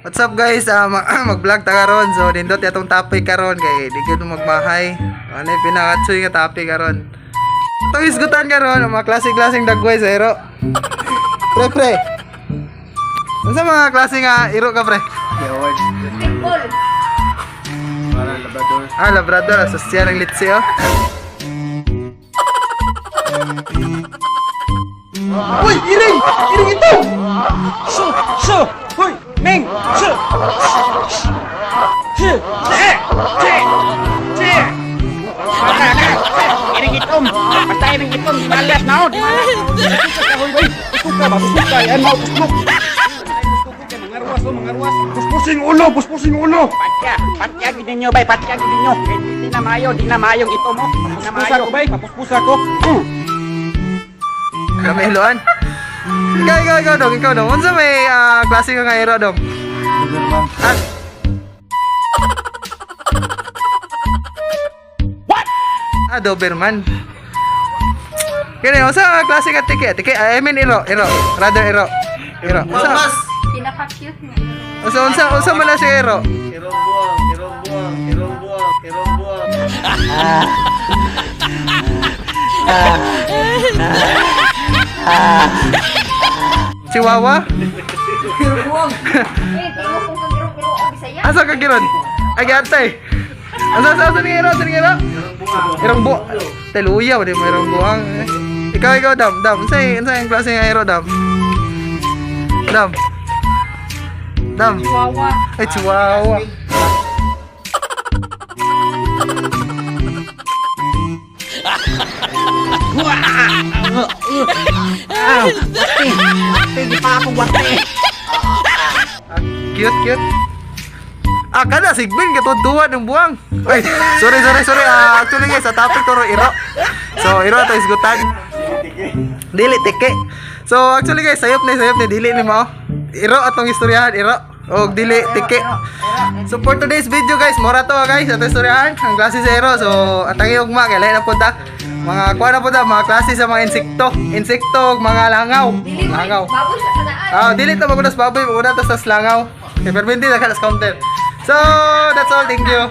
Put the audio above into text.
What's up guys? Mag-vlog ta karon. So nindot atong topic karon kay di gyud magmahay. Ano yung pinakatsoy nga topic karon? Itong isgutan karon ang mga klase-klaseng dagway sa iro. Pre. Unsa mga klase nga iro ka pre? Yawad. Pitbull. Para labrador. Labrador, asosya ng litsi oh. Uy, iring! Iring ito! So! Hoy! Meng! So! Iring itom. Basta iring itom. Dinalas na o. Ito ka ba? Busuk ka. Yan mo. Busuk. Mangarwas o. Mangarwas. Puspusing ulo! Puspusing ulo! Patya gid ninyo bay. Patya gid ninyo. Di na mayo. Di na mayong ito mo. Di na Puspus mayo. ako bay. Papuspusa ko. Kamiluan. Ikaw dong. Unsa may klase ka nga iro dong? Doberman. Doberman. Kini unsa klase ka tike? I mean iro. Rather iro. Unsa? Pinaka-cute nga. Unsa man na si iro? Irong buwang. Chihuahua? Buwang. Tingo kung kagiro-giro o Bisaya. Asa ka giron? Ay gatay. Asa ni iro? Irong buwang. Teluya di mo irong buwang. Ikaw dam. Unsa yung klase nga iro dam? Dam. Chihuahua. Ay chihuahua. Hindi pa ako wate. Cute. Kada sigbin katuduan ng buwang. Ay, sorry. Actually guys, sa topic toro iro. So, iro to isgutan. Dili tike. So, actually guys, sayop ni dili ni mo. Iro atong istoryahan, iro. Og dili tike. So, for today's video guys, mora to guys, atong istoryahan ang klase sa iro. So, atang ugma kay lain na punta. Mga kuha na punta, mga klase sa mga insekto, mga langaw. Baboy sa kadaan. Dili ta magunas baboy, muna ta sa slangaw. Okay, pero hindi na kalas counter. So, that's all. Thank you.